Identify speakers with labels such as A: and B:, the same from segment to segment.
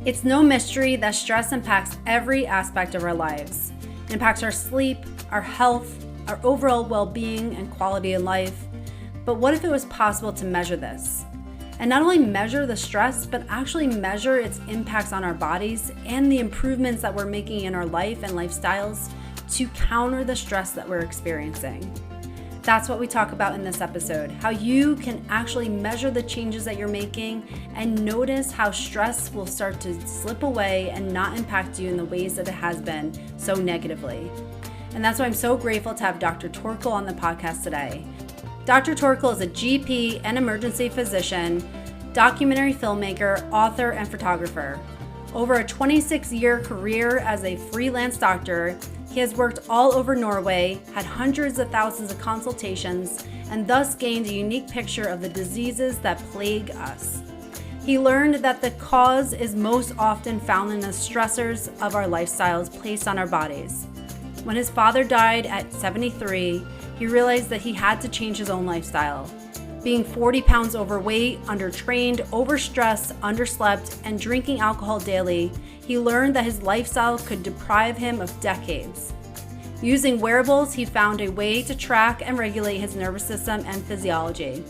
A: It's no mystery that stress impacts every aspect of our lives. It impacts our sleep, our health, our overall well-being and quality of life. But what if it was possible to measure this? And not only measure the stress, but actually measure its impacts on our bodies and the improvements that we're making in our life and lifestyles to counter the stress that we're experiencing. That's what we talk about in this episode, how you can actually measure the changes that you're making and notice how stress will start to slip away and not impact you in the ways that it has been so negatively. And that's why I'm so grateful to have Dr. Torkil on the podcast today. Dr. Torkil is a GP and emergency physician, documentary filmmaker, author, and photographer. Over a 26-year career as a freelance doctor, he has worked all over Norway, had hundreds of thousands of consultations, and thus gained a unique picture of the diseases that plague us. He learned that the cause is most often found in the stressors of our lifestyles placed on our bodies. When his father died at 73, he realized that he had to change his own lifestyle. Being 40 pounds overweight, undertrained, overstressed, underslept, and drinking alcohol daily, he learned that his lifestyle could deprive him of decades. Using wearables, he found a way to track and regulate his nervous system and physiology.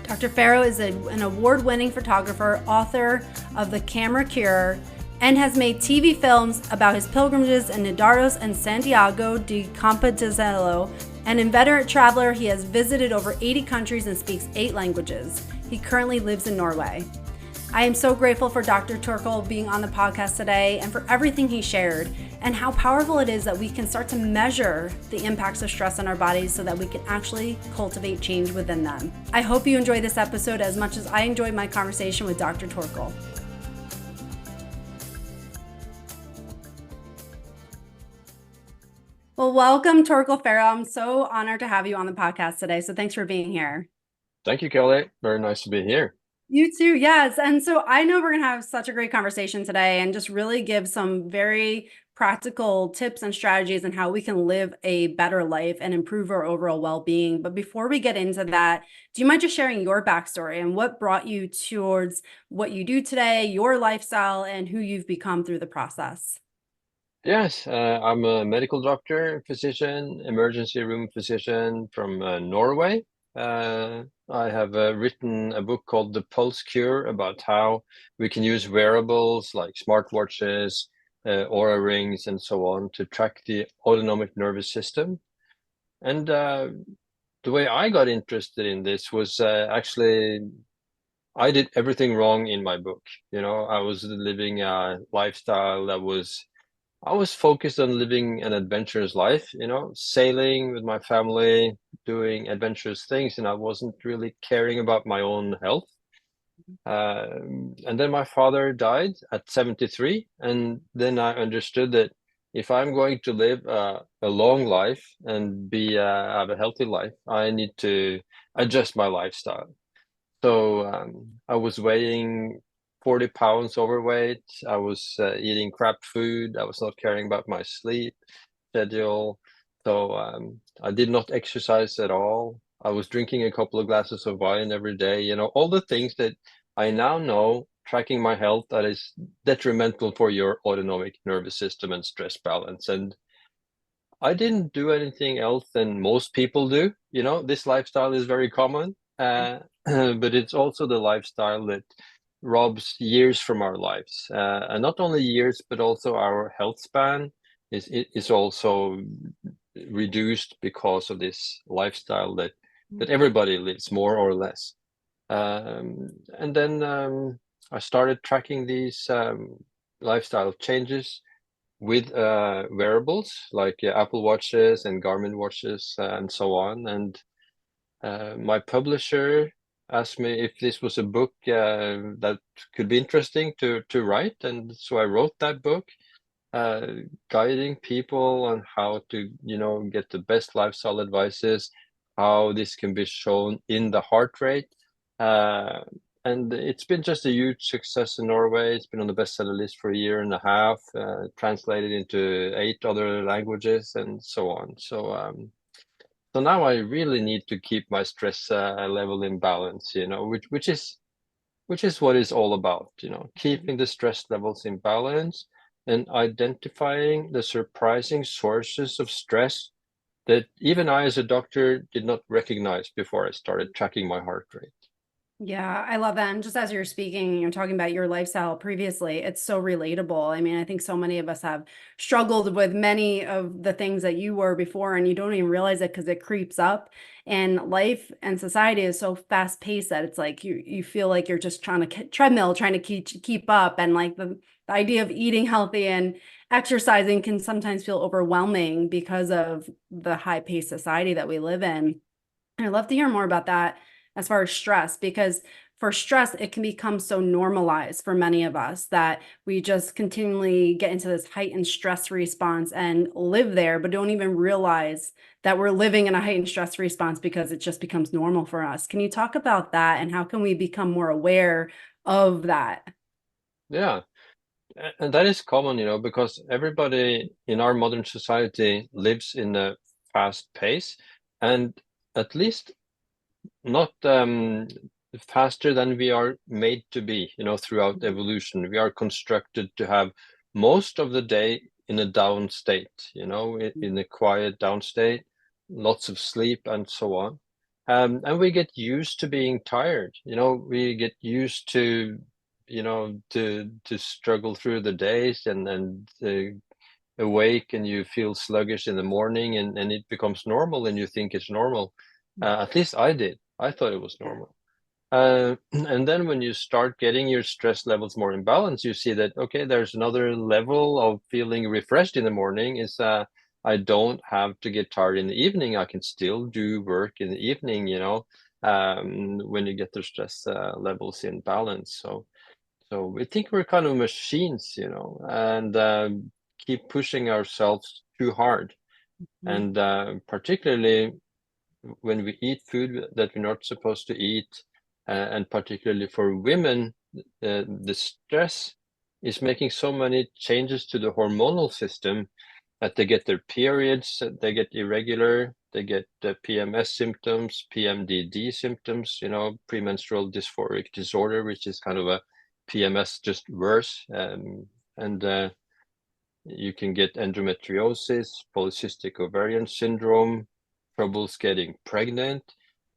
A: Dr. Færø is an award-winning photographer, author of The Camera Cure, and has made TV films about his pilgrimages in Nidaros and Santiago de Compostela. An inveterate traveler, he has visited over 80 countries and speaks 8 languages. He currently lives in Norway. I am so grateful for Dr. Torkil being on the podcast today and for everything he shared and how powerful it is that we can start to measure the impacts of stress on our bodies so that we can actually cultivate change within them. I hope you enjoy this episode as much as I enjoyed my conversation with Dr. Torkil. Well, welcome, Torkil Færø. I'm so honored to have you on the podcast today. So thanks for being here.
B: Thank you, Kelly. Very nice to be here.
A: You too, yes. And so I know we're going to have such a great conversation today and just really give some very practical tips and strategies on how we can live a better life and improve our overall well-being. But before we get into that, do you mind just sharing your backstory and what brought you towards what you do today, your lifestyle, and who you've become through the process?
B: Yes, I'm a medical doctor, physician, emergency room physician from Norway. I have written a book called The Pulse Cure about how we can use wearables like smartwatches, Aura rings, and so on to track the autonomic nervous system. And the way I got interested in this was actually I did everything wrong in my book. I was living a lifestyle that I was focused on living an adventurous life, sailing with my family, doing adventurous things, and I wasn't really caring about my own health. And then my father died at 73, and then I understood that if I'm going to live a long life and have a healthy life, I need to adjust my lifestyle. So I was weighing 40 pounds overweight. I was eating crap food. I was not caring about my sleep schedule. So I did not exercise at all. I was drinking a couple of glasses of wine every day. All the things that I now know, tracking my health, that is detrimental for your autonomic nervous system and stress balance. And I didn't do anything else than most people do. This lifestyle is very common, but it's also the lifestyle that robs years from our lives. And not only years, but also our health span is also reduced because of this lifestyle that everybody lives more or less. And then I started tracking these lifestyle changes with wearables like Apple Watches and Garmin watches and so on. And my publisher asked me if this was a book that could be interesting to write. And so I wrote that book, guiding people on how to, get the best lifestyle advices, how this can be shown in the Heartrate. And it's been just a huge success in Norway. It's been on the bestseller list for a year and a half, translated into 8 other languages and so on. So now I really need to keep my stress level in balance, which which is what it's all about, keeping the stress levels in balance and identifying the surprising sources of stress that even I, as a doctor, did not recognize before I started tracking my heart rate.
A: Yeah, I love that. And just as you're speaking, you're talking about your lifestyle previously, it's so relatable. I mean, I think so many of us have struggled with many of the things that you were before, and you don't even realize it because it creeps up. And life and society is so fast paced that it's like you feel like you're just trying to treadmill, trying to keep up. And like the idea of eating healthy and exercising can sometimes feel overwhelming because of the high paced society that we live in. And I'd love to hear more about that as far as stress, because for stress, it can become so normalized for many of us that we just continually get into this heightened stress response and live there, but don't even realize that we're living in a heightened stress response because it just becomes normal for us. Can you talk about that and how can we become more aware of that?
B: Yeah. And that is common, because everybody in our modern society lives in a fast pace, and at least not faster than we are made to be, throughout evolution. We are constructed to have most of the day in a down state, in a quiet down state, lots of sleep and so on. And we get used to being tired, we get used to, to struggle through the days and awake and you feel sluggish in the morning and it becomes normal and you think it's normal. At least I did. I thought it was normal. And then when you start getting your stress levels more in balance, you see that, okay, there's another level of feeling refreshed in the morning is I don't have to get tired in the evening. I can still do work in the evening, when you get the stress levels in balance. So we think we're kind of machines, and keep pushing ourselves too hard. And particularly when we eat food that we're not supposed to eat, and particularly for women, the stress is making so many changes to the hormonal system that they get their periods, they get irregular, they get PMS symptoms, PMDD symptoms, premenstrual dysphoric disorder, which is kind of a PMS just worse. And you can get endometriosis, polycystic ovarian syndrome, troubles getting pregnant,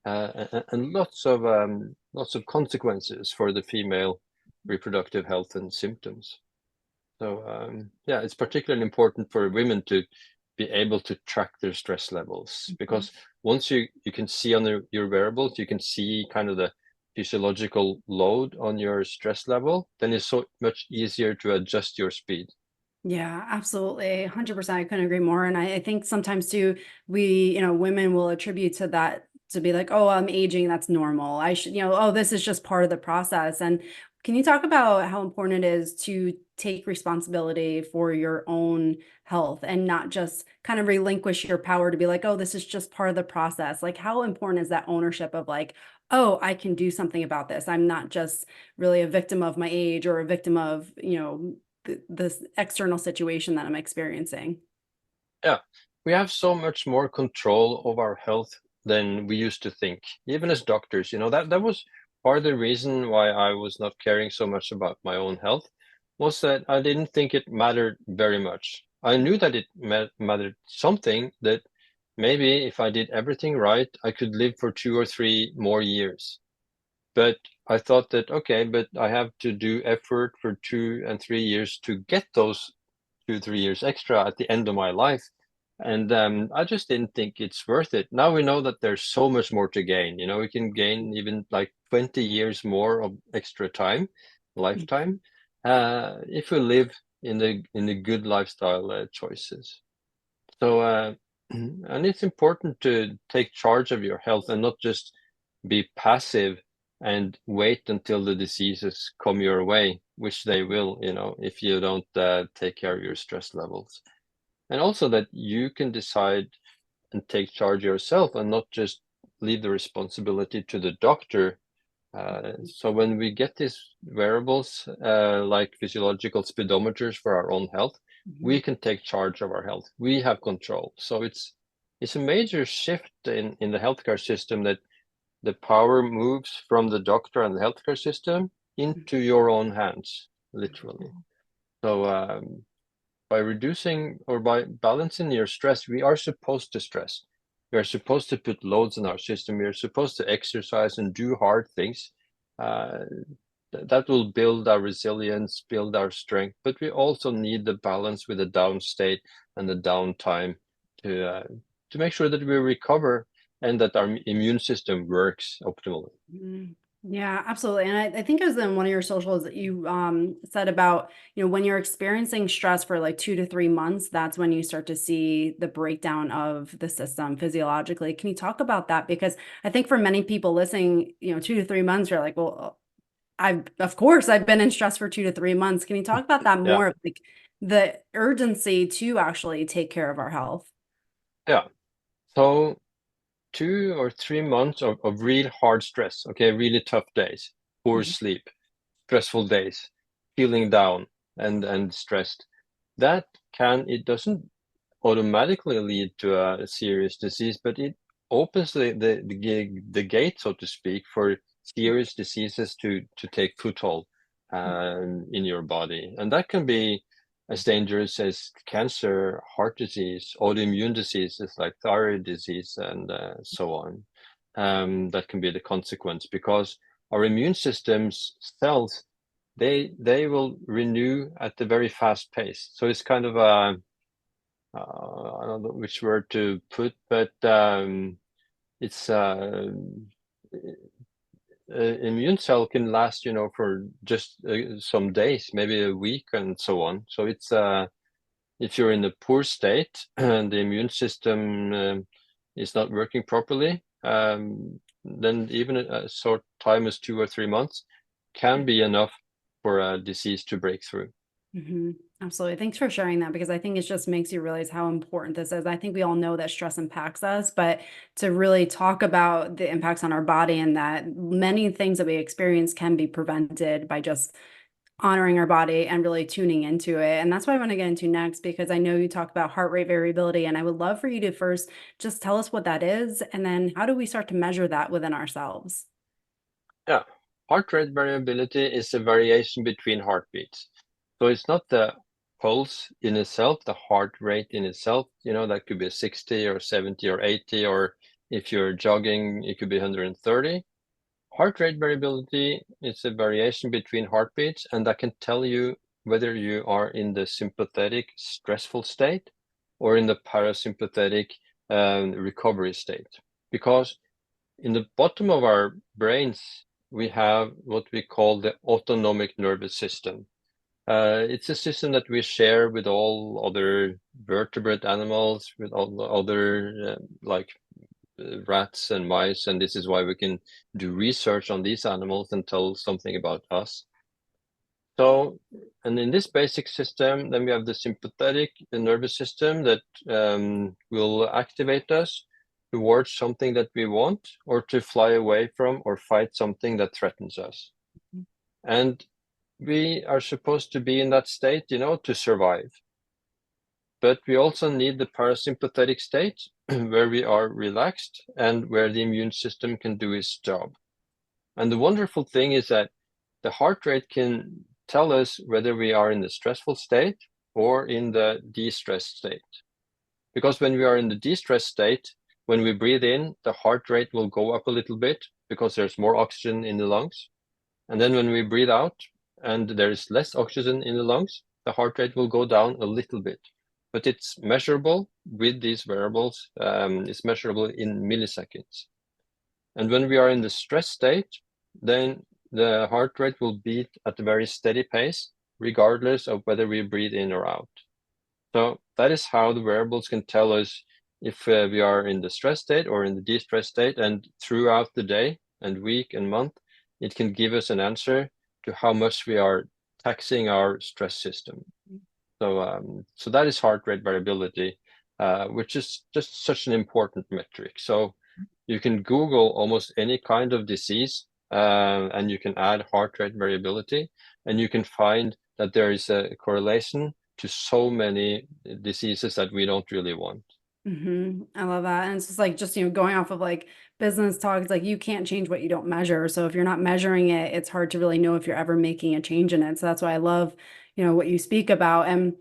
B: and lots of consequences for the female reproductive health and symptoms. So yeah, it's particularly important for women to be able to track their stress levels, because once you can see on your wearables, you can see kind of the physiological load on your stress level, then it's so much easier to adjust your speed.
A: Yeah, absolutely. 100%. I couldn't agree more. And I think sometimes too, women will attribute to that to be like, oh, I'm aging. That's normal. I should, oh, this is just part of the process. And can you talk about how important it is to take responsibility for your own health and not just kind of relinquish your power to be like, oh, this is just part of the process? Like, how important is that ownership of like, oh, I can do something about this. I'm not just really a victim of my age or a victim of, this external situation that I'm experiencing.
B: Yeah, we have so much more control of our health than we used to think. Even as doctors, that was part of the reason why I was not caring so much about my own health, was that I didn't think it mattered very much. I knew that it mattered something, that maybe if I did everything right, I could live for 2 or 3 more years. But I thought that, okay, but I have to do effort for 2 and 3 years to get those 2 3 years extra at the end of my life. And I just didn't think it's worth it. Now we know that there's so much more to gain. We can gain even like 20 years more of extra time, lifetime, if we live in the good lifestyle choices. So, and it's important to take charge of your health and not just be passive and wait until the diseases come your way, which they will, if you don't take care of your stress levels. And also that you can decide and take charge yourself and not just leave the responsibility to the doctor. So when we get these wearables, like physiological speedometers for our own health, we can take charge of our health. We have control. So it's a major shift in the healthcare system, that the power moves from the doctor and the healthcare system into your own hands, literally. So by reducing or by balancing your stress, we are supposed to stress. We are supposed to put loads in our system. We are supposed to exercise and do hard things. That will build our resilience, build our strength. But we also need the balance with the down state and the downtime to make sure that we recover and that our immune system works optimally.
A: Yeah, absolutely. And I think it was in one of your socials that you said about, when you're experiencing stress for like 2 to 3 months, that's when you start to see the breakdown of the system physiologically. Can you talk about that? Because I think for many people listening, 2 to 3 months, you're like, well, of course I've been in stress for 2 to 3 months. Can you talk about that
B: Yeah.
A: more, like the urgency to actually take care of our health?
B: Yeah. So 2 or 3 months of real hard stress, okay, really tough days, poor
A: Mhm.
B: sleep, stressful days, feeling down and stressed. It doesn't automatically lead to a serious disease, but it opens the gate, so to speak, for serious diseases to take foothold in your body. And that can be as dangerous as cancer, heart disease, autoimmune diseases like thyroid disease, and so on. That can be the consequence because our immune system's cells, they will renew at a very fast pace. So it's kind of a I don't know which word to put, but it's immune cell can last, for just some days, maybe a week, and so on. So it's if you're in a poor state and the immune system is not working properly, then even a short time as 2 or 3 months can be enough for a disease to break through.
A: Absolutely. Thanks for sharing that because I think it just makes you realize how important this is. I think we all know that stress impacts us, but to really talk about the impacts on our body and that many things that we experience can be prevented by just honoring our body and really tuning into it. And that's what I want to get into next because I know you talk about heart rate variability, and I would love for you to first just tell us what that is, and then how do we start to measure that within ourselves?
B: Yeah, heart rate variability is a variation between heartbeats. So it's not the pulse in itself, the heart rate in itself, that could be 60 or 70 or 80, or if you're jogging, it could be 130. Heart rate variability is a variation between heartbeats, and that can tell you whether you are in the sympathetic stressful state or in the parasympathetic recovery state. Because in the bottom of our brains, we have what we call the autonomic nervous system. It's a system that we share with all other vertebrate animals, with all the other like rats and mice, and this is why we can do research on these animals and tell something about us. So, and in this basic system, then we have the sympathetic nervous system that will activate us towards something that we want, or to fly away from or fight something that threatens us. And we are supposed to be in that state, to survive. But we also need the parasympathetic state where we are relaxed and where the immune system can do its job. And the wonderful thing is that the heart rate can tell us whether we are in the stressful state or in the de-stressed state. Because when we are in the de-stressed state, when we breathe in, the heart rate will go up a little bit because there's more oxygen in the lungs. And then when we breathe out and there is less oxygen in the lungs, the heart rate will go down a little bit. But it's measurable with these variables. It's measurable in milliseconds. And when we are in the stress state, then the heart rate will beat at a very steady pace, regardless of whether we breathe in or out. So that is how the variables can tell us if we are in the stress state or in the de-stress state. And throughout the day and week and month, it can give us an answer to how much we are taxing our stress system. So that is heart rate variability, which is just such an important metric. So you can Google almost any kind of disease, and you can add heart rate variability, and you can find that there is a correlation to so many diseases that we don't really want.
A: I love that. And it's just like, going off of like business talk, it's like you can't change what you don't measure. So if you're not measuring it, it's hard to really know if you're ever making a change in it. So that's why I love, what you speak about. And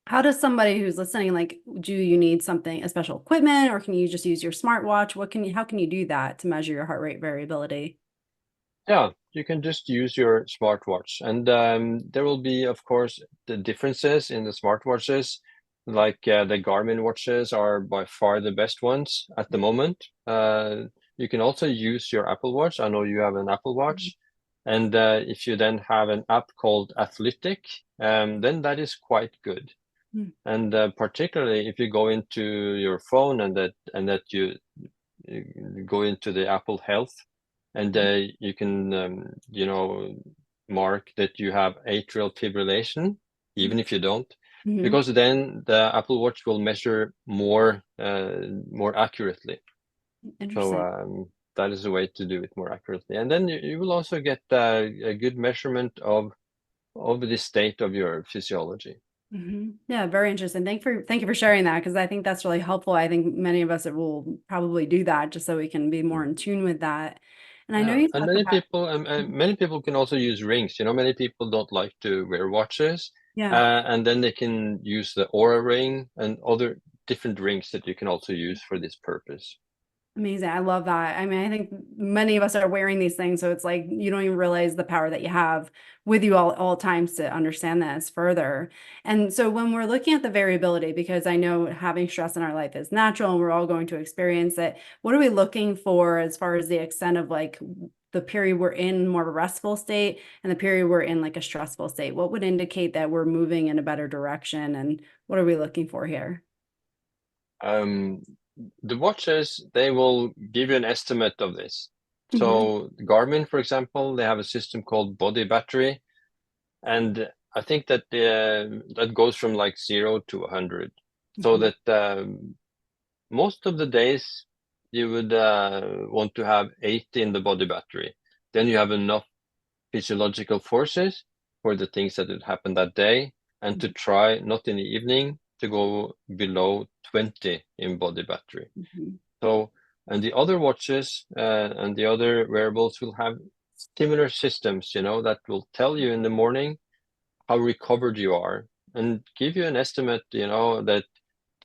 A: how does somebody who's listening, like, do you need something, a special equipment, or can you just use your smartwatch? How can you do that to measure your heart rate variability?
B: Yeah, you can just use your smartwatch, and there will be, of course, the differences in the smartwatches. Like the Garmin watches are by far the best ones at the moment. You can also use your Apple Watch. I know you have an Apple Watch, and if you then have an app called Athletic, then that is quite good.
A: Mhm.
B: And particularly if you go into your phone and that you go into the Apple Health, and you can mark that you have atrial fibrillation, even if you don't,
A: Mhm.
B: because then the Apple Watch will measure more accurately. So
A: Interesting.
B: that is a way to do it more accurately, and then you will also get a good measurement of the state of your physiology.
A: Yeah, very interesting. Thank you for sharing that, because I think that's really helpful. I think many of us will probably do that just so we can be more in tune with that. And I know
B: Yeah,
A: you
B: and
A: talk about,
B: many people can also use rings. Many people don't like to wear watches,
A: yeah.
B: and then they can use the Aura ring and other different rings that you can also use for this purpose.
A: Amazing. I love that. I mean, I think many of us are wearing these things, so it's like you don't even realize the power that you have with you all times to understand this further. And so when we're looking at the variability, because I know having stress in our life is natural and we're all going to experience it, what are we looking for as far as the extent of like the period we're in more of a restful state and the period we're in like a stressful state? What would indicate that we're moving in a better direction, and what are we looking for here?
B: Um, the watches, they will give you an estimate of this.
A: Hmm.
B: So Garmin, for example, they have a system called body battery, and I think that that goes from like 0 to 100. So
A: Hmm.
B: that most of the days you would want to have 80 in the body battery. Then you have enough physiological forces for the things that would happen that day, and to try not in the evening to go below 20 in body battery.
A: Hmm.
B: So, and the other watches and the other wearables will have similar systems, that will tell you in the morning how recovered you are and give you an estimate, that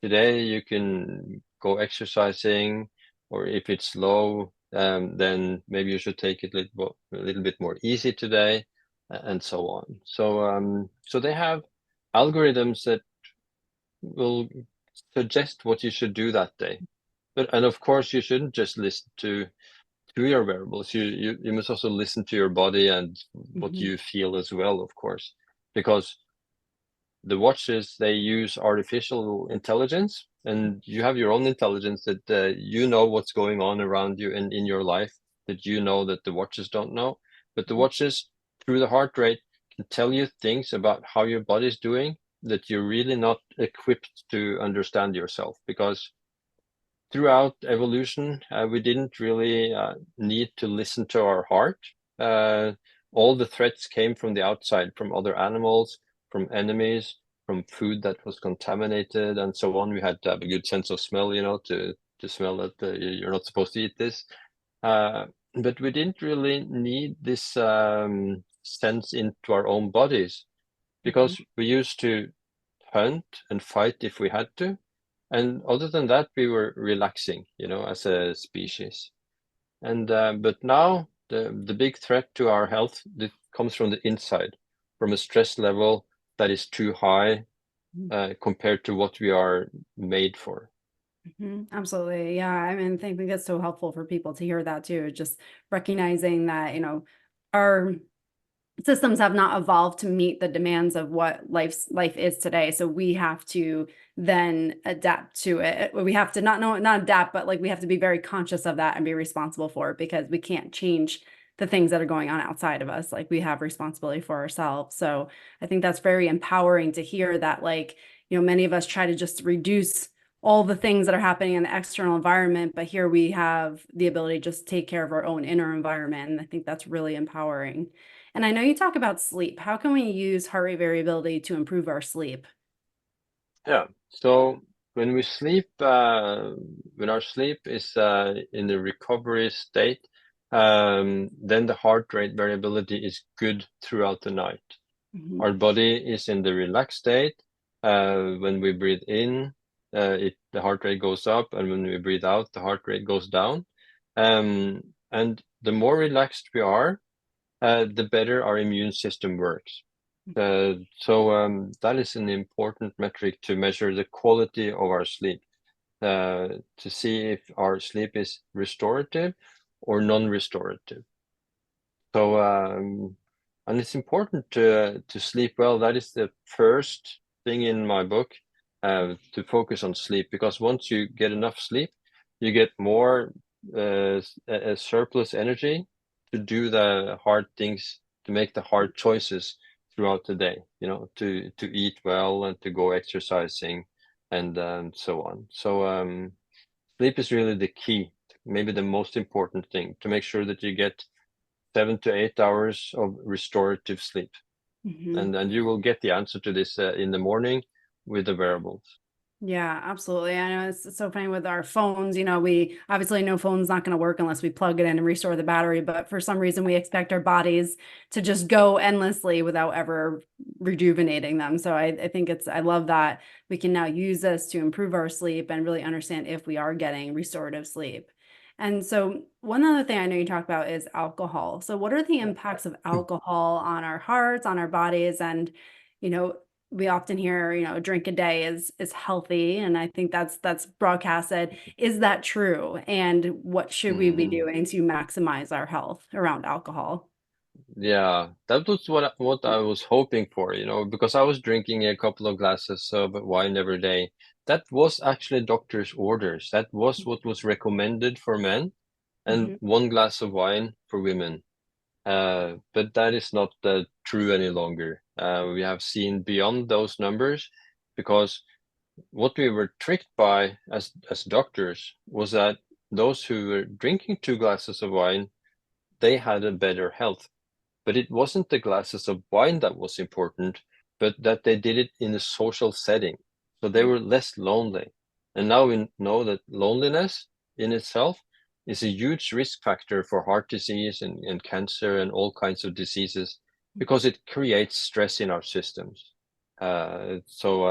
B: today you can go exercising, or if it's low, then maybe you should take it a little bit more easy today, and so on. So they have algorithms that will suggest what you should do that day. And of course, you shouldn't just listen to your wearables. You must also listen to your body and what
A: Hmm.
B: you feel as well, of course, because the watches, they use artificial intelligence, and you have your own intelligence that you know what's going on around you and in your life, that that the watches don't know. But the watches, through the heart rate, can tell you things about how your body's doing that you're really not equipped to understand yourself, because throughout evolution, we didn't really need to listen to our heart. Uh, all the threats came from the outside, from other animals, from enemies, from food that was contaminated, and so on. We had to have a good sense of smell, to smell that you're not supposed to eat this. But we didn't really need this sense into our own bodies,
A: Hmm.
B: because we used to hunt and fight if we had to. And other than that, we were relaxing, as a species. And but now the big threat to our health, that comes from the inside, from a stress level that is too high compared to what we are made for.
A: Absolutely. Yeah. I mean, I think that's so helpful for people to hear that too. Just recognizing that, our systems have not evolved to meet the demands of what life is today. So we have to then adapt to it. We have to not adapt, but like we have to be very conscious of that and be responsible for it, because we can't change the things that are going on outside of us. Like we have responsibility for ourselves. So I think that's very empowering to hear that, like, many of us try to just reduce all the things that are happening in the external environment, but here we have the ability to just take care of our own inner environment. And I think that's really empowering. And I know you talk about sleep. How can we use heart rate variability to improve our sleep?
B: Yeah. So when we sleep, when our sleep is in the recovery state, then the heart rate variability is good throughout the night.
A: Mm-hmm.
B: Our body is in the relaxed state. When we breathe in, the heart rate goes up, and when we breathe out, the heart rate goes down. And the more relaxed we are, the better our immune system works. So that is an important metric to measure the quality of our sleep, to see if our sleep is restorative or non-restorative. So and it's important to sleep well. That is the first thing in my book, to focus on sleep, because once you get enough sleep, you get more a surplus energy to do the hard things, to make the hard choices throughout the day, to eat well and to go exercising and so on. So sleep is really the key, maybe the most important thing, to make sure that you get 7 to 8 hours of restorative sleep.
A: Mm-hmm.
B: And you will get the answer to this in the morning with the wearables.
A: Yeah, absolutely. I know it's so funny with our phones. We obviously know phone's not going to work unless we plug it in and restore the battery, but for some reason we expect our bodies to just go endlessly without ever rejuvenating them. So I think I love that we can now use this to improve our sleep and really understand if we are getting restorative sleep. And so one other thing I know you talk about is alcohol. So what are the impacts of alcohol on our hearts, on our bodies? And, you know, we often hear, a drink a day is healthy, and I think that's broadcasted. Is that true? And what should we be doing to maximize our health around alcohol?
B: Yeah, that was what I was hoping for, because I was drinking a couple of glasses of wine every day. That was actually doctor's orders. That was what was recommended for men, and
A: Mhm.
B: 1 glass of wine for women. But that is not true any longer. We have seen beyond those numbers, because what we were tricked by as doctors was that those who were drinking 2 glasses of wine, they had a better health. But it wasn't the glasses of wine that was important, but that they did it in a social setting. So they were less lonely. And now we know that loneliness in itself is a huge risk factor for heart disease and cancer and all kinds of diseases, because it creates stress in our systems. So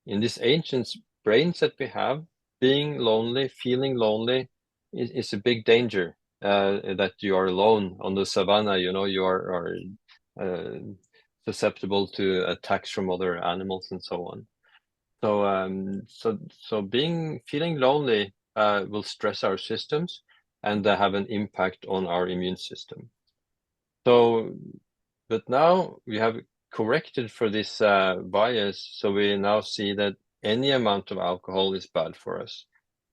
B: in this ancient brains that we have, being lonely, feeling lonely is a big danger. That you are alone on the savannah, you are susceptible to attacks from other animals and so on. So feeling lonely will stress our systems and have an impact on our immune system. But now we have corrected for this bias, so we now see that any amount of alcohol is bad for us.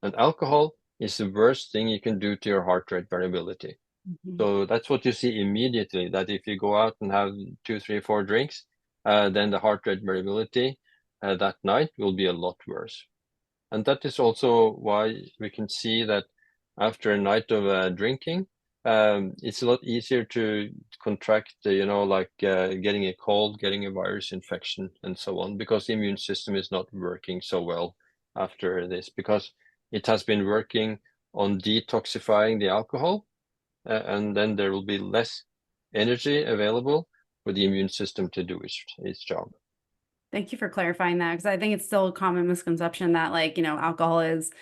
B: And alcohol is the worst thing you can do to your heart rate variability.
A: Mhm.
B: So that's what you see immediately, that if you go out and have 2, 3, 4 drinks, then the heart rate variability that night will be a lot worse. And that is also why we can see that after a night of drinking, it's a lot easier to contract, getting a cold, getting a virus infection, and so on, because the immune system is not working so well after this, because it has been working on detoxifying the alcohol, and then there will be less energy available for the immune system to do its job.
A: Thank you for clarifying that, because I think it's still a common misconception that alcohol is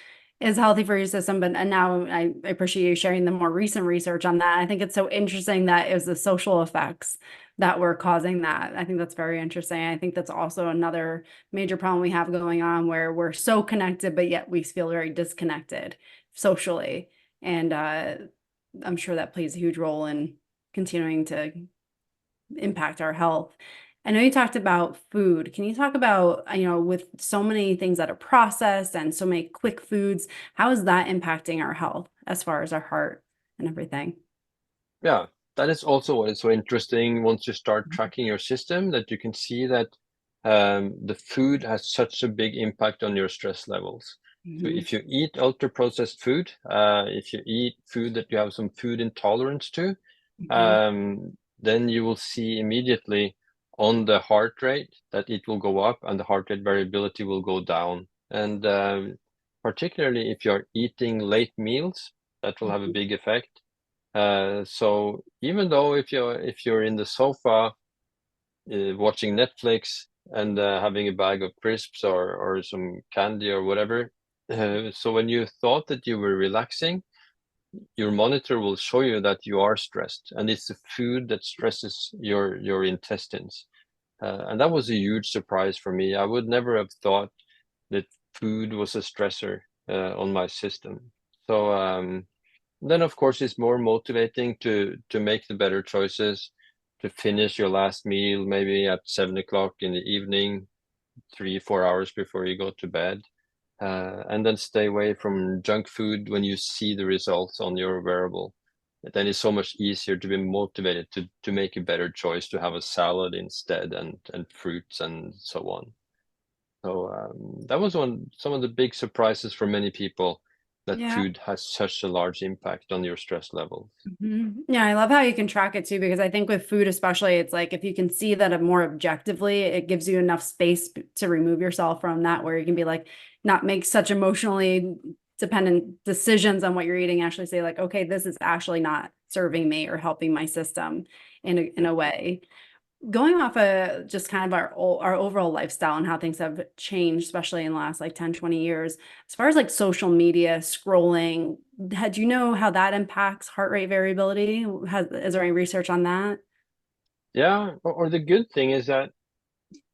A: healthy for your system. But and now I appreciate you sharing the more recent research on that. I think it's so interesting that it was the social effects that were causing that. I think that's very interesting. I think that's also another major problem we have going on, where we're so connected, but yet we feel very disconnected socially. And I'm sure that plays a huge role in continuing to impact our health. I know you talked about food. Can you talk about, with so many things that are processed and so many quick foods, how is that impacting our health as far as our heart and everything?
B: Yeah, that is also what is so interesting once you start tracking your system, that you can see that the food has such a big impact on your stress levels. So
A: Mhm.
B: if you eat ultra processed food, if you eat food that you have some food intolerance to,
A: Mhm.
B: then you will see immediately on the heart rate that it will go up and the heart rate variability will go down. And particularly if you're eating late meals, that will have a big effect. So even though if you're in the sofa watching Netflix and having a bag of crisps or some candy or whatever, so when you thought that you were relaxing, your monitor will show you that you are stressed, and it's the food that stresses your intestines. And that was a huge surprise for me. I would never have thought that food was a stressor on my system. So then, of course, it's more motivating to make the better choices, to finish your last meal maybe at 7 o'clock in the evening, 3, 4 hours before you go to bed, and then stay away from junk food when you see the results on your wearable. Then it's so much easier to be motivated to make a better choice, to have a salad instead and fruits and so on. So that was some of the big surprises for many people, that
A: Yeah.
B: food has such a large impact on your stress levels.
A: Yeah, I love how you can track it too, because I think with food especially, it's like if you can see that more objectively, it gives you enough space to remove yourself from that, where you can be like, not make such emotionally dependent decisions on what you're eating, actually say like, okay, this is actually not serving me or helping my system in a way. Going off of just kind of our overall lifestyle and how things have changed, especially in the last like 10, 20 years, as far as like social media, scrolling, had you know how that impacts heart rate variability? Is there any research on that?
B: Yeah, or the good thing is that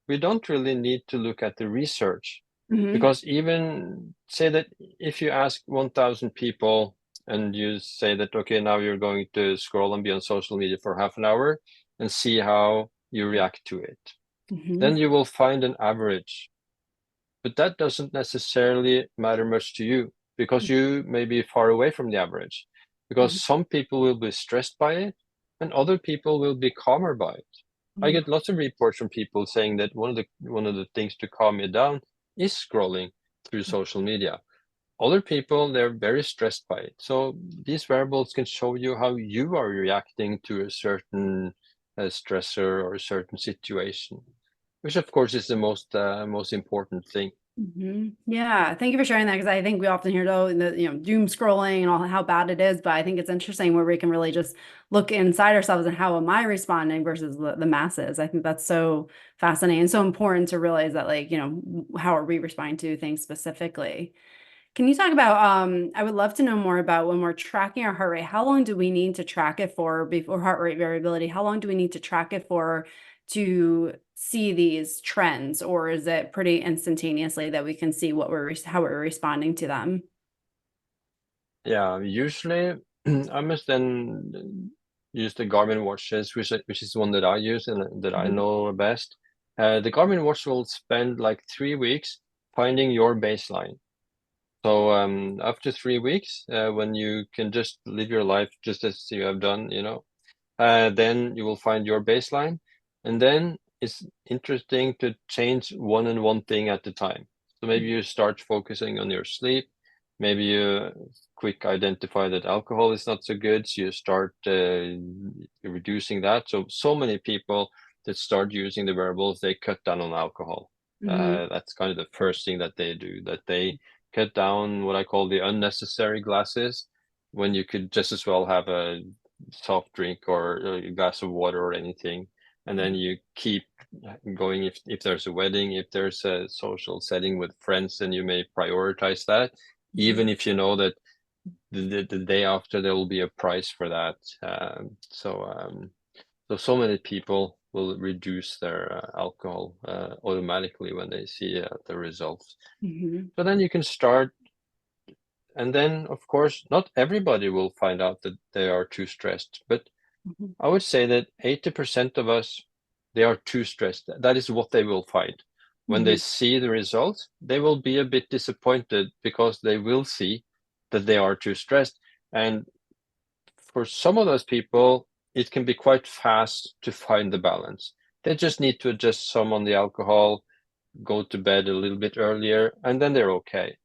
B: we don't really need to look at the research,
A: Hmm.
B: because even say that if you ask 1,000 people and you say that, okay, now you're going to scroll and be on social media for half an hour and see how you react to it,
A: Hmm.
B: then you will find an average. But that doesn't necessarily matter much to you, because you may be far away from the average, because some people will be stressed by it and other people will be calmer by it. I get lots of reports from people saying that one of the things to calm me down is scrolling through social media. Other people, they're very stressed by it. So these variables can show you how you are reacting to a certain stressor or a certain situation, which of course is the most important thing.
A: Yeah, thank you for sharing that, because I think we often hear doom scrolling and all how bad it is, but I think it's interesting where we can really just look inside ourselves and how am I responding versus the masses. I think that's so fascinating and so important to realize that, like, how are we responding to things specifically? Can you talk about, I would love to know more about when we're tracking our heart rate, how long do we need to track it for before heart rate variability? How long do we need to track it for to see these trends, or is it pretty instantaneously that we can see how we're responding to them?
B: Yeah, usually I must then use the Garmin watches, which is the one that I use and that I
A: Mhm.
B: know best. The Garmin watch will spend like 3 weeks finding your baseline. So after 3 weeks, when you can just live your life just as you have done, then you will find your baseline, and then it's interesting to change one thing at a time. So maybe you start focusing on your sleep. Maybe you quick identify that alcohol is not so good, so you start reducing that. So many people that start using the wearables, they cut down on alcohol.
A: Mhm.
B: That's kind of the first thing that they do, that they cut down what I call the unnecessary glasses, when you could just as well have a soft drink or a glass of water or anything, and then you keep going. If there's a wedding, if there's a social setting with friends, then you may prioritize that, even if you know that the day after there will be a price for that. So many people will reduce their alcohol automatically when they see the results.
A: Mhm.
B: So then you can start. And then, of course, not everybody will find out that they are too stressed, but
A: Mhm.
B: I would say that 80% of us, they are too stressed. That is what they will find. When they
A: Mhm.
B: see the results, they will be a bit disappointed, because they will see that they are too stressed. And for some of those people, it can be quite fast to find the balance. They just need to adjust some on the alcohol, go to bed a little bit earlier, and then they're okay.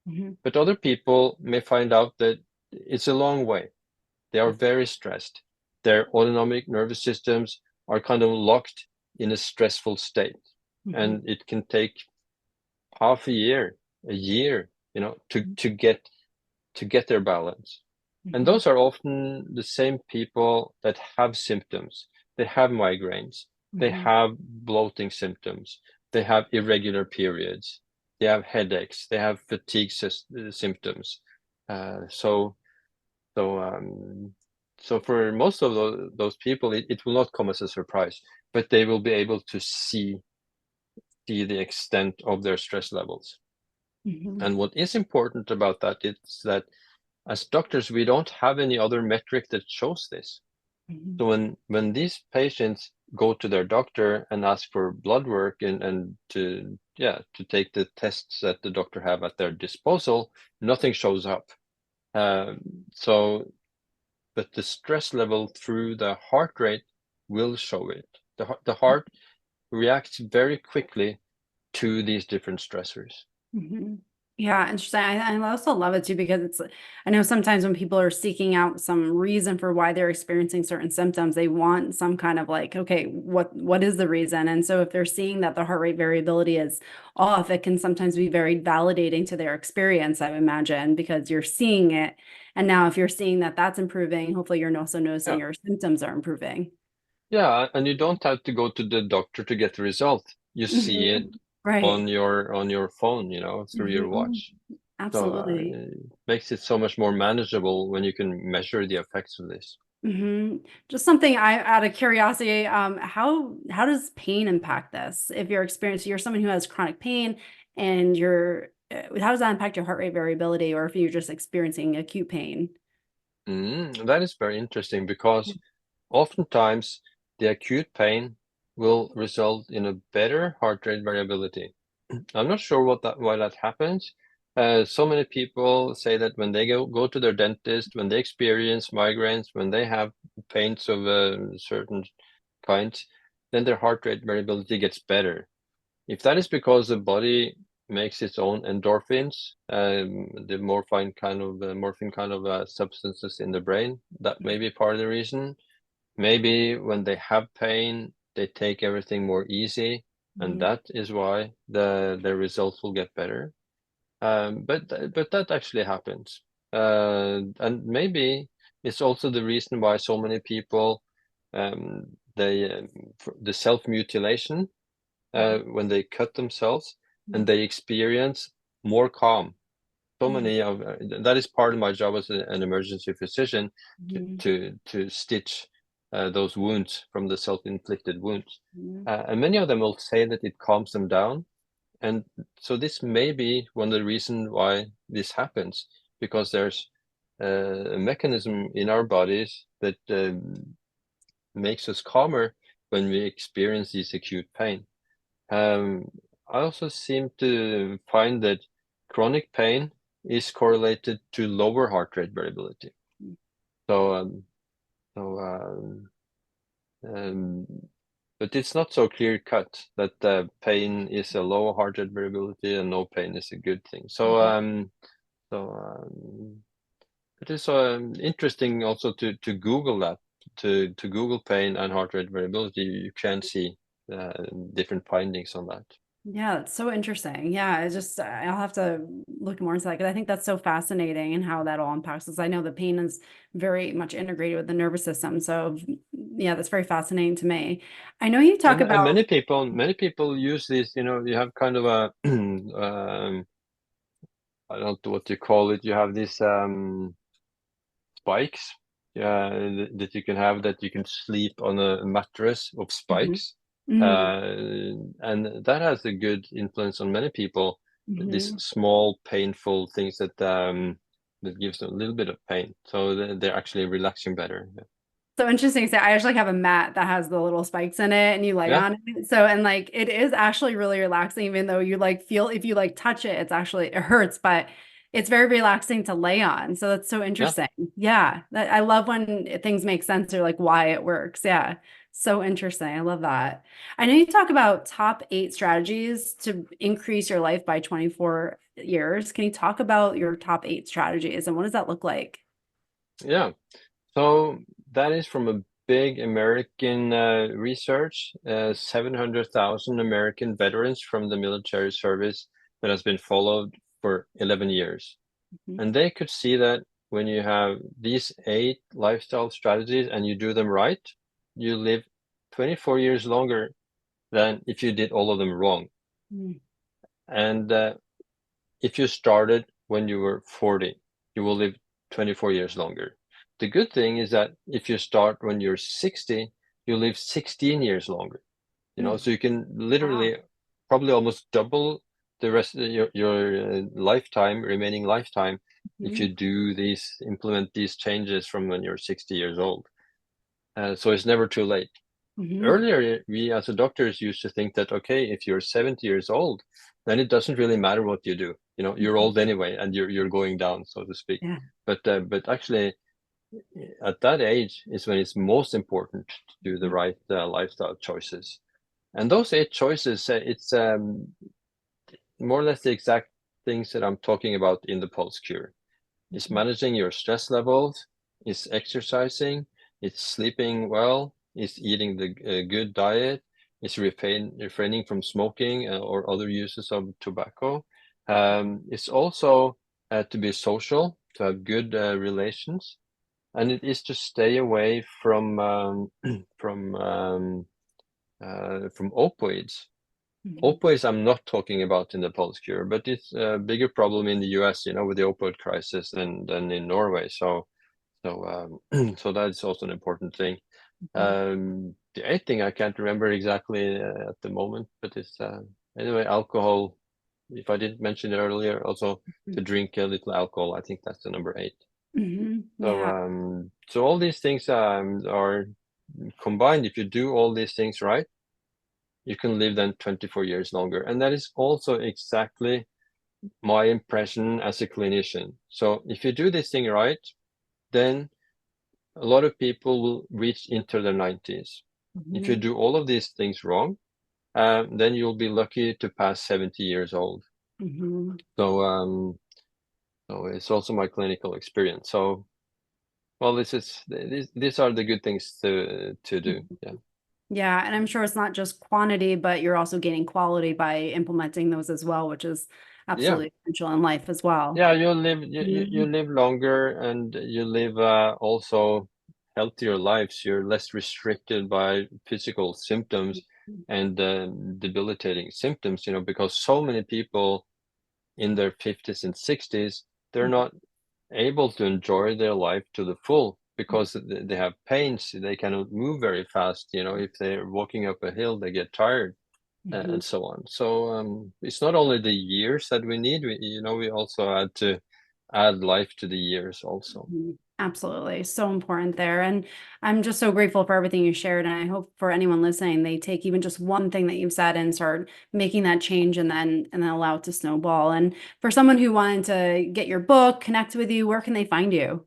A: Mhm.
B: But other people may find out that it's a long way. They are very stressed. Their autonomic nervous systems are kind of locked in a stressful state.
A: Mhm.
B: And it can take half a year a year, to get their balance.
A: Mm-hmm.
B: And those are often the same people that have symptoms. They have migraines, they have bloating symptoms, they have irregular periods, they have headaches, they have fatigue symptoms. So for most of those people, it will not come as a surprise, but they will be able to see the extent of their stress levels. And what is important about that is that as doctors, we don't have any other metric that shows this. So when these patients go to their doctor and ask for blood work and to take the tests that the doctor have at their disposal, nothing shows up. But the stress level through the heart rate will show it. The heart reacts very quickly to these different stressors.
A: Yeah, interesting. I also love it too because I know sometimes when people are seeking out some reason for why they're experiencing certain symptoms, they want some kind of like, okay, what is the reason? And so if they're seeing that the heart rate variability is off, it can sometimes be very validating to their experience, I would imagine, because you're seeing it. And now if you're seeing that that's improving, hopefully you're also noticing your symptoms are improving.
B: Yeah, and you don't have to go to the doctor to get the result. You see it
A: Right.
B: on your phone, through your watch.
A: Absolutely.
B: So it makes it so much more manageable when you can measure the effects of this.
A: Just something out of curiosity, how does pain impact this? If you're someone who has chronic pain and how does that impact your heart rate variability, or if you're just experiencing acute pain?
B: That is very interesting because oftentimes the acute pain will result in a better heart rate variability. I'm not sure why that happens. So many people say that when they go to their dentist, when they experience migraines, when they have pains of a certain kind, then their heart rate variability gets better. If that is because the body makes its own endorphins, the morphine kind of substances in the brain, that may be part of the reason. Maybe when they have pain, they take everything more easy, and that is why the results will get better. But that actually happens, and maybe it's also the reason why so many people the self-mutilation when they cut themselves and they experience more calm. So many of that is part of my job as an emergency physician to stitch those wounds from the self-inflicted wounds. And many of them will say that it calms them down. And so this may be one of the reasons why this happens, because there's a mechanism in our bodies that makes us calmer when we experience this acute pain. I also seem to find that chronic pain is correlated to lower heart rate variability. So but it's not so clear cut that pain is a low heart rate variability and no pain is a good thing. It is interesting also to Google that, to Google pain and heart rate variability. You can see different findings on that.
A: Yeah, that's so interesting. Yeah, I'll have to look more into that because I think that's so fascinating and how that all impacts us. I know the pain is very much integrated with the nervous system. So yeah, that's very fascinating to me. I know you talk
B: And
A: about
B: many people use this, you have kind of a I don't know what you call it. You have these spikes that you can have, that you can sleep on a mattress of spikes. And that has a good influence on many people. These small painful things that gives them a little bit of pain, so they're actually relaxing better.
A: So interesting. So I actually have a mat that has the little spikes in it and you lay on it. So, and like, it is actually really relaxing, even though you like feel, if you like touch it, it hurts, but it's very relaxing to lay on. So that's so interesting. Yeah. I love when things make sense or like why it works. Yeah. So interesting. I love that. I know you talk about top 8 strategies to increase your life by 24 years. Can you talk about your top 8 strategies and what does that look like?
B: Yeah. So that is from a big American research, 700,000 American veterans from the military service that has been followed for 11 years.
A: Mhm.
B: And they could see that when you have these 8 lifestyle strategies and you do them right, you live 24 years longer than if you did all of them wrong.
A: Mm.
B: And if you started when you were 40, you will live 24 years longer. The good thing is that if you start when you're 60, you live 16 years longer. So you can literally probably almost double the rest of your remaining lifetime, if you implement these changes from when you're 60 years old. So it's never too late. Earlier, we as doctors used to think that, okay, if you're 70 years old, then it doesn't really matter what you do. You're old anyway, and you're going down, so to speak.
A: Yeah.
B: But actually, at that age is when it's most important to do the right lifestyle choices. And those 8 choices, it's more or less the exact things that I'm talking about in the Pulse Cure. It's managing your stress levels, it's exercising, it's sleeping well, it's eating the good diet, it's refraining from smoking or other uses of tobacco. It's also to be social, to have good relations, and it is to stay away from opioids. Opioids I'm not talking about in the Pulse Cure, but it's a bigger problem in the US, with the opioid crisis than in Norway. So that is also an important thing. The 8th thing I can't remember exactly at the moment, but it's anyway, alcohol. If I didn't mention it earlier, also to drink a little alcohol. I think that's the number 8.
A: Yeah.
B: So all these things are combined. If you do all these things right, you can live then 24 years longer. And that is also exactly my impression as a clinician. So if you do this thing right, then a lot of people will reach into their 90s. If you do all of these things wrong, then you'll be lucky to pass 70 years old. So it's also my clinical experience. So, well, these are the good things to do. Yeah.
A: Yeah, and I'm sure it's not just quantity, but you're also gaining quality by implementing those as well, which is absolutely essential in life as well.
B: Yeah, you live longer, and you live also healthier lives. You're less restricted by physical symptoms and debilitating symptoms, because so many people in their 50s and 60s, they're not able to enjoy their life to the full because they have pains. They cannot move very fast. If they're walking up a hill, they get tired and so on. So it's not only the years that we need. We also had to add life to the years also.
A: Absolutely. So important there. And I'm just so grateful for everything you shared. And I hope for anyone listening, they take even just one thing that you've said and start making that change and then allow it to snowball. And for someone who wanted to get your book, connect with you, where can they find you?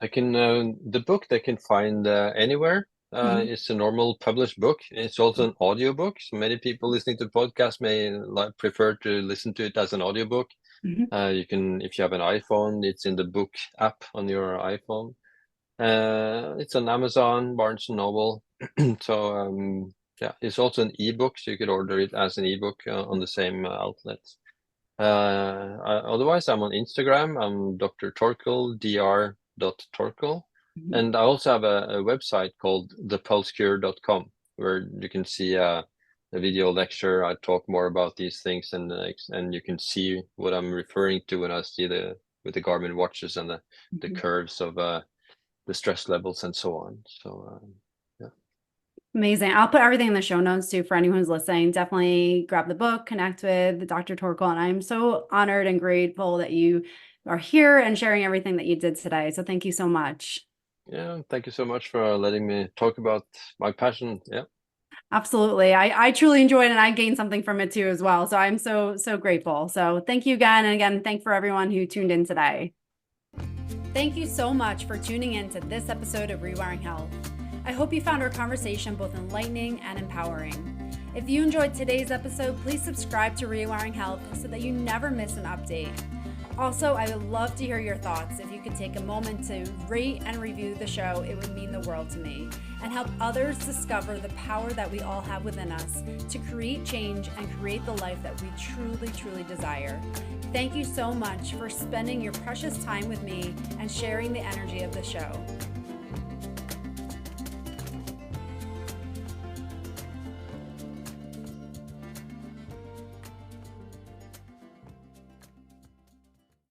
B: The book they can find anywhere. It's a normal published book. It's also an audio book. So many people listening to podcasts may prefer to listen to it as an audiobook. You can, if you have an iPhone, it's in the book app on your iPhone. It's on Amazon, Barnes and Noble. So yeah, it's also an ebook, so you could order it as an ebook on the same outlets. Otherwise, I'm on Instagram. I'm Dr. Torkil, dr.torkil. And I also have a website called thepulsecure.com, where you can see a video lecture. I talk more about these things, and you can see what I'm referring to when I see with the Garmin watches and the curves of the stress levels and so on. So yeah.
A: Amazing. I'll put everything in the show notes too for anyone who's listening. Definitely grab the book, connect with Dr. Torkil. And I'm so honored and grateful that you are here and sharing everything that you did today. So thank you so much.
B: Yeah, thank you so much for letting me talk about my passion. Yeah.
A: Absolutely. I truly enjoyed it, and I gained something from it too as well. So I'm so grateful. So thank you again. And again, thank for everyone who tuned in today. Thank you so much for tuning in to this episode of Rewiring Health. I hope you found our conversation both enlightening and empowering. If you enjoyed today's episode, please subscribe to Rewiring Health so that you never miss an update. Also, I would love to hear your thoughts. If you could take a moment to rate and review the show, it would mean the world to me and help others discover the power that we all have within us to create change and create the life that we truly, truly desire. Thank you so much for spending your precious time with me and sharing the energy of the show.